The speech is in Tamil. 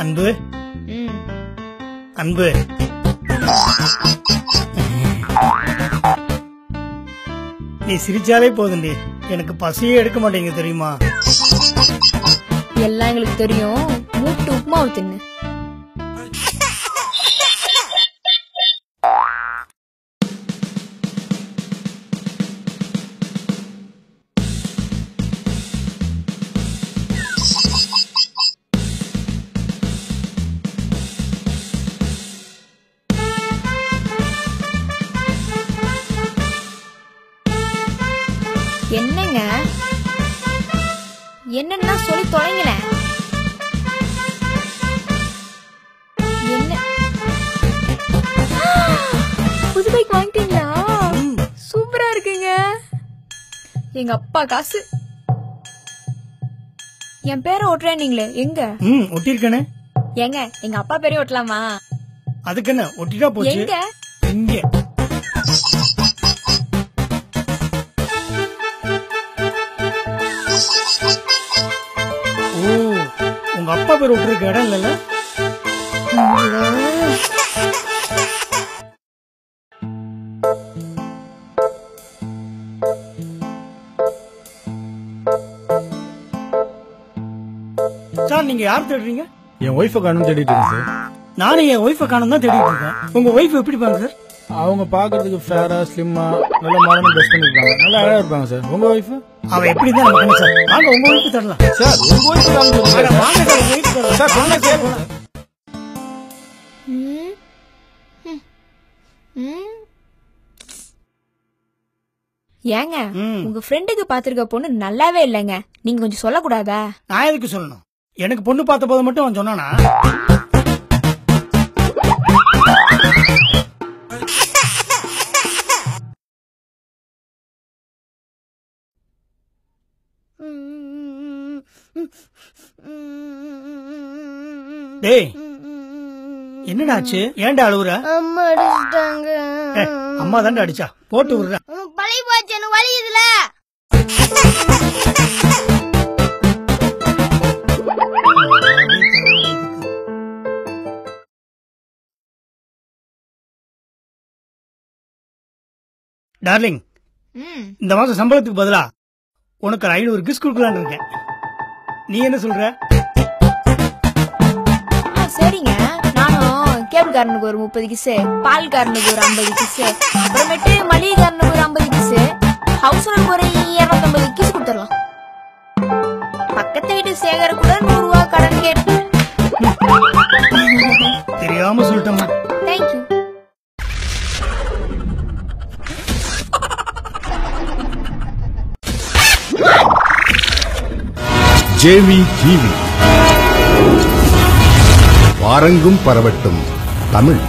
அன்பு அன்பு நீ சிரிச்சாலே போதுண்டி, எனக்கு பசியே எடுக்க மாட்டேங்க தெரியுமா? எல்லாம் எங்களுக்கு தெரியும். மூட்டு உப்புமாவை தின்னு. என்னங்க என்னன்னா சொல்லி தொலைங்களேன். என்ன புது பைக் வாங்கிட்டீங்களா? சூப்பரா இருக்குங்க. எங்க அப்பா காசு. என் பேரை ஒட்டுறேன்னீங்களே, எங்க? ஒட்டிருக்கேனே. ஏங்க எங்க அப்பா பேரே ஒட்டலாமா? அதுக்கு என்ன, ஒட்டிட்டா போச்சு. எங்க? இங்க. ஓ, உங்க அப்பா பேர் ஒட்டிருக்க இடம் இல்ல? சார், நீங்க யார் தேடுறீங்க? என் ஒய்ஃபை காணும் தேடிட்டு இருக்கேன் சார். நானும் என் ஒய்ஃபை காணும் தான் தேடிட்டு இருக்கேன். உங்க ஒய்ஃப் எப்படி பாங்க சார்? அவங்க பாக்குறதுக்கு ஃபேரா ஸ்லிம்மா நல்ல மாடர்ன் ட்ரெஸ் பண்ணிருக்காங்க, நல்லா அழகா இருப்பாங்க சார். உங்க ஒய்ஃப்? அவ எப்படி தான் நமக்கு சார். வாங்க உங்க ஒய்ஃப் தரலாம் சார். உங்க ஒய்ஃப் வாங்க சார், உங்க ஒய்ஃப் தரலாம் சார். சொன்னா கேளுங்க. ஏங்க உங்க ஃப்ரெண்டுக்கு பாத்துருக்க பொண்ணு நல்லாவே இல்லைங்க, நீங்க கொஞ்சம் சொல்லக்கூடாதா? நான் எதுக்கு சொல்லணும்? எனக்கு பொண்ணு பார்த்த போது மட்டும் அவன் சொன்னானா? டேய், என்னடா ஆச்சு? ஏன்டா அழுவுற? அம்மா அடிச்சிட்டாங்க. அம்மா தான்டா அடிச்சா, போட்டு விடுற. பழகி போச்சு, எனக்கு வலிக்குதுல. டார்லிங், இந்த மாசம் சம்பளத்துக்கு பதிலா உனக்கு 500 கிஸ் கொடுக்கலான்னு இருக்கேன். நீ என்ன சொல்ற? சரிங்க, நானும் கேபிள்காரனுக்கு ஒரு 30 கிஸ், பால்காரனுக்கு ஒரு 50 கிஸ், அப்புறமேட்டு மளிகைக்காரனுக்கு ஒரு 50 கிஸ், ஹவுஸ் ஓனருக்கு ஒரு 250 கிஸ் கொடுத்துடலாம். பக்கத்து வீட்டு சேகர கூட 100 ரூபாய் கடன் கேட்டு. தெரியாம சொல்லிட்டோம்மா. தேங்க்யூ. ஜேவி டிவி வாரங்கும் பரவட்டும் தமிழ்.